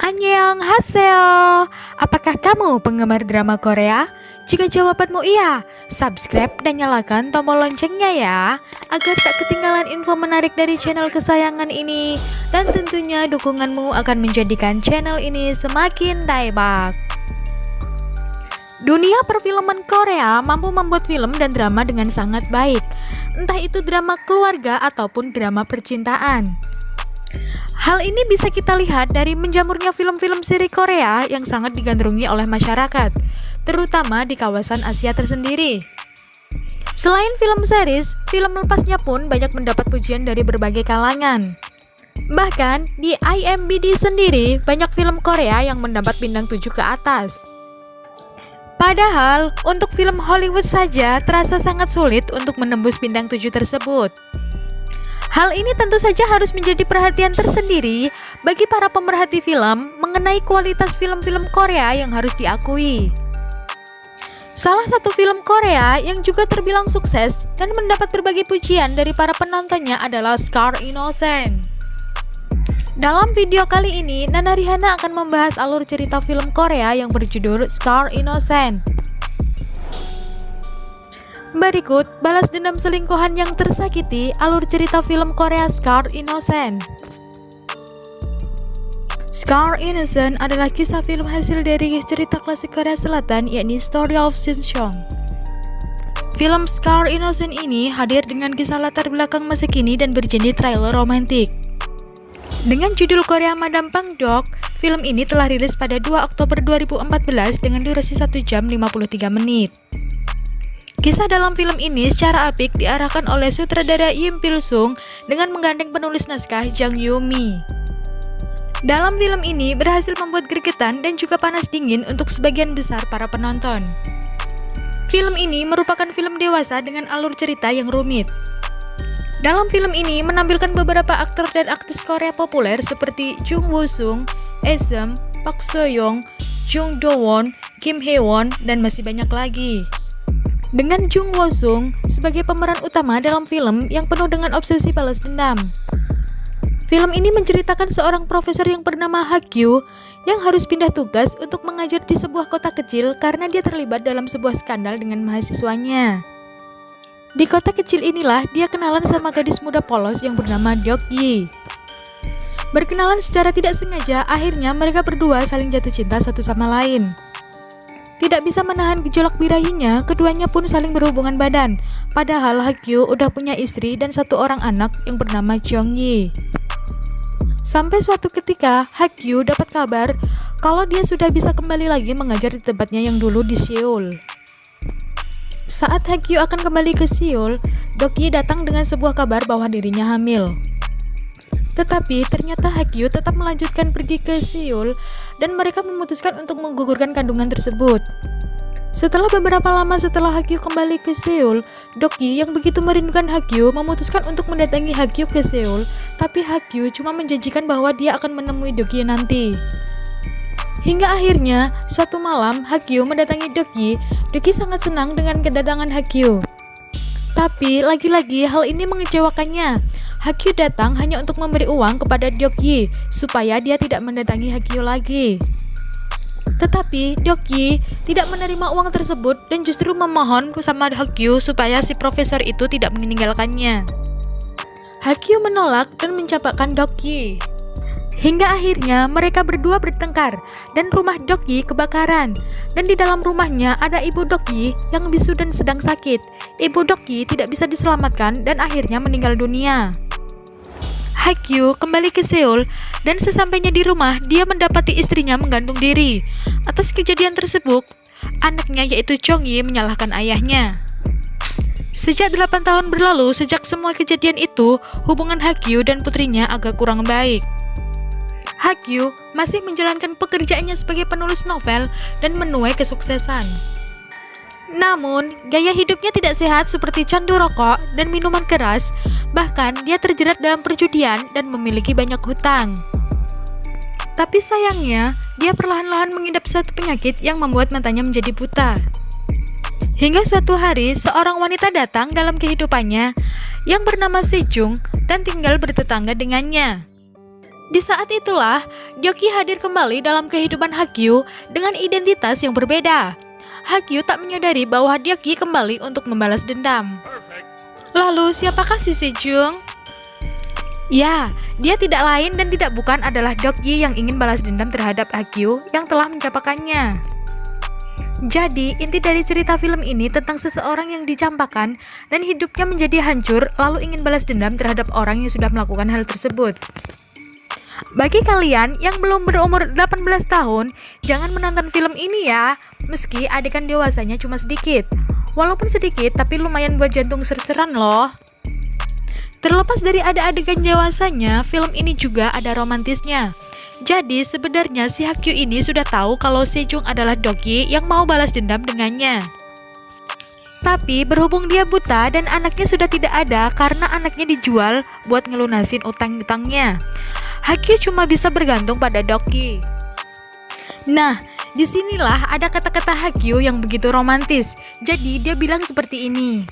Annyeonghaseyo. Apakah kamu penggemar drama Korea? Jika jawabanmu iya, subscribe dan nyalakan tombol loncengnya ya, agar tak ketinggalan info menarik dari channel kesayangan ini. Dan tentunya dukunganmu akan menjadikan channel ini semakin daebak. Dunia perfilman Korea mampu membuat film dan drama dengan sangat baik, entah itu drama keluarga ataupun drama percintaan. Hal ini bisa kita lihat dari menjamurnya film-film seri Korea yang sangat digandrungi oleh masyarakat, terutama di kawasan Asia tersendiri. Selain film series, film lepasnya pun banyak mendapat pujian dari berbagai kalangan. Bahkan, di IMDb sendiri, banyak film Korea yang mendapat bintang 7 ke atas. Padahal, untuk film Hollywood saja terasa sangat sulit untuk menembus bintang 7 tersebut. Hal ini tentu saja harus menjadi perhatian tersendiri bagi para pemerhati film mengenai kualitas film-film Korea yang harus diakui. Salah satu film Korea yang juga terbilang sukses dan mendapat berbagai pujian dari para penontonnya adalah Scar Innocent. Dalam video kali ini, Nana Rihanna akan membahas alur cerita film Korea yang berjudul Scar Innocent. Berikut balas dendam selingkuhan yang tersakiti, alur cerita film Korea Scar Innocent. Scar Innocent adalah kisah film hasil dari cerita klasik Korea Selatan, yakni Story of Simseong. Film Scar Innocent ini hadir dengan kisah latar belakang masa kini dan bergenre thriller romantik. Dengan judul Korea Madam Pangdok, film ini telah rilis pada 2 Oktober 2014 dengan durasi 1 jam 53 menit. Kisah dalam film ini secara apik diarahkan oleh sutradara Im Pil-sung dengan menggandeng penulis naskah Jang Yoo-mi. Dalam film ini berhasil membuat gregetan dan juga panas dingin untuk sebagian besar para penonton. Film ini merupakan film dewasa dengan alur cerita yang rumit. Dalam film ini menampilkan beberapa aktor dan aktris Korea populer seperti Jung Woo-sung, Esem, Park So-young, Jung Do-won, Kim Hae-won, dan masih banyak lagi. Dengan Jung Woo-sung sebagai pemeran utama dalam film yang penuh dengan obsesi balas dendam. Film ini menceritakan seorang profesor yang bernama Ha-kyu yang harus pindah tugas untuk mengajar di sebuah kota kecil karena dia terlibat dalam sebuah skandal dengan mahasiswanya. Di kota kecil inilah dia kenalan sama gadis muda polos yang bernama Deok-yi. Berkenalan secara tidak sengaja, akhirnya mereka berdua saling jatuh cinta satu sama lain. Tidak bisa menahan gejolak birahinya, keduanya pun saling berhubungan badan. Padahal Ha-kyu udah punya istri dan satu orang anak yang bernama Jeong-yi. Sampai suatu ketika, Ha-kyu dapat kabar kalau dia sudah bisa kembali lagi mengajar di tempatnya yang dulu di Seoul. Saat Ha-kyu akan kembali ke Seoul, Deok-yi datang dengan sebuah kabar bahwa dirinya hamil. Tetapi ternyata Ha-kyu tetap melanjutkan pergi ke Seoul dan mereka memutuskan untuk menggugurkan kandungan tersebut. Setelah beberapa lama setelah Ha-kyu kembali ke Seoul, Deok-yi yang begitu merindukan Ha-kyu memutuskan untuk mendatangi Ha-kyu ke Seoul, tapi Ha-kyu cuma menjanjikan bahwa dia akan menemui Deok-yi nanti. Hingga akhirnya, suatu malam Ha-kyu mendatangi Deok-yi. Deok-yi sangat senang dengan kedatangan Ha-kyu. Tapi lagi-lagi hal ini mengecewakannya. Ha-kyu datang hanya untuk memberi uang kepada Deok-yi supaya dia tidak mendatangi Ha-kyu lagi. Tetapi Deok-yi tidak menerima uang tersebut dan justru memohon sama Ha-kyu supaya si profesor itu tidak meninggalkannya. Ha-kyu menolak dan mencampakkan Deok-yi. Hingga akhirnya mereka berdua bertengkar dan rumah Deok-yi kebakaran. Dan di dalam rumahnya ada ibu Deok-yi yang bisu dan sedang sakit. Ibu Deok-yi tidak bisa diselamatkan dan akhirnya meninggal dunia. Ha-kyu kembali ke Seoul dan sesampainya di rumah dia mendapati istrinya menggantung diri. Atas kejadian tersebut, anaknya yaitu Jeong-yi menyalahkan ayahnya. Sejak 8 tahun berlalu sejak semua kejadian itu, hubungan Ha-kyu dan putrinya agak kurang baik. Ha-kyu masih menjalankan pekerjaannya sebagai penulis novel dan menuai kesuksesan. Namun, gaya hidupnya tidak sehat seperti candu rokok dan minuman keras, bahkan dia terjerat dalam perjudian dan memiliki banyak hutang. Tapi sayangnya, dia perlahan-lahan mengidap suatu penyakit yang membuat matanya menjadi buta. Hingga suatu hari, seorang wanita datang dalam kehidupannya yang bernama Sejung dan tinggal bertetangga dengannya. Di saat itulah, Deokgi hadir kembali dalam kehidupan Hagyu dengan identitas yang berbeda. Hagyu tak menyadari bahwa Deokgi kembali untuk membalas dendam. Lalu siapakah si Sejong? Ya, dia tidak lain dan tidak bukan adalah Deokgi yang ingin balas dendam terhadap Hagyu yang telah mencapakannya. Jadi, inti dari cerita film ini tentang seseorang yang dicampakan dan hidupnya menjadi hancur lalu ingin balas dendam terhadap orang yang sudah melakukan hal tersebut. Bagi kalian yang belum berumur 18 tahun, jangan menonton film ini ya, meski adegan dewasanya cuma sedikit. Walaupun sedikit, tapi lumayan buat jantung ser-seran loh. Terlepas dari ada adegan dewasanya, film ini juga ada romantisnya. Jadi sebenarnya si Hagyu ini sudah tahu kalau Sejong adalah Deokgi yang mau balas dendam dengannya. Tapi berhubung dia buta dan anaknya sudah tidak ada karena anaknya dijual buat ngelunasin utang-utangnya, Hagyu cuma bisa bergantung pada Deokgi. Nah, disinilah ada kata-kata Hagyu yang begitu romantis. Jadi dia bilang seperti ini.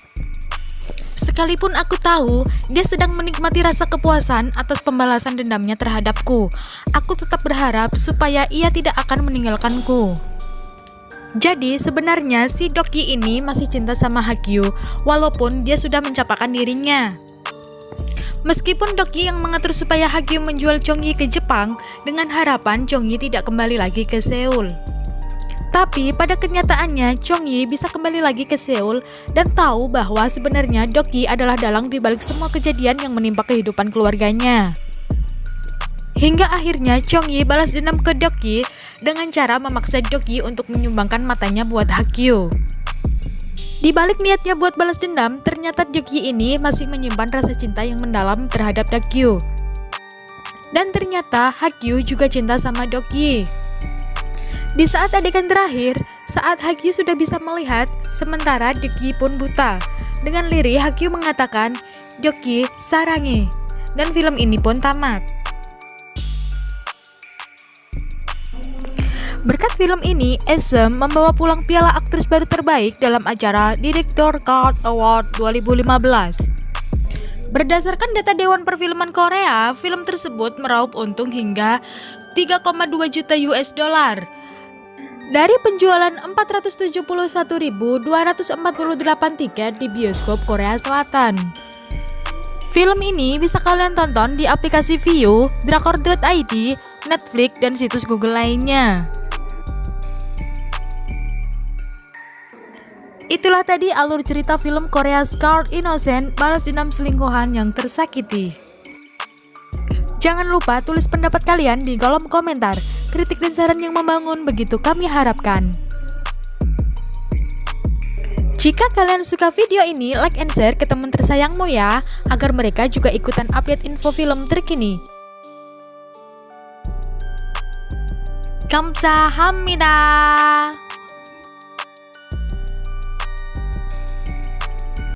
Sekalipun aku tahu dia sedang menikmati rasa kepuasan atas pembalasan dendamnya terhadapku, aku tetap berharap supaya ia tidak akan meninggalkanku. Jadi sebenarnya si Deokgi ini masih cinta sama Hagyu walaupun dia sudah mencapakan dirinya. Meskipun Deokgi yang mengatur supaya Hagyu menjual Chongyi ke Jepang dengan harapan Chongyi tidak kembali lagi ke Seoul. Tapi pada kenyataannya Chongyi bisa kembali lagi ke Seoul dan tahu bahwa sebenarnya Deokgi adalah dalang di balik semua kejadian yang menimpa kehidupan keluarganya. Hingga akhirnya Chongyi balas dendam ke Deokgi dengan cara memaksa Deokgi untuk menyumbangkan matanya buat Hagyu. Di balik niatnya buat balas dendam, ternyata Deokgi ini masih menyimpan rasa cinta yang mendalam terhadap Hagyu. Dan ternyata Hagyu juga cinta sama Deokgi. Di saat adegan terakhir, saat Hagyu sudah bisa melihat, sementara Deokgi pun buta. Dengan lirih Hagyu mengatakan, "Deokgi, sarangi." Dan film ini pun tamat. Berkat film ini, SM membawa pulang piala aktris baru terbaik dalam acara Director Card Award 2015. Berdasarkan data Dewan Perfilman Korea, film tersebut meraup untung hingga 3,2 juta US dollar. Dari penjualan 471.248 tiket di bioskop Korea Selatan. Film ini bisa kalian tonton di aplikasi Viu, Drakor.id, Netflix, dan situs Google lainnya. Itulah tadi alur cerita film Korea Scarred Innocent, balas dendam selingkuhan yang tersakiti. Jangan lupa tulis pendapat kalian di kolom komentar. Kritik dan saran yang membangun begitu kami harapkan. Jika kalian suka video ini, like and share ke teman tersayangmu ya, agar mereka juga ikutan update info film terkini. Kamsahamnida.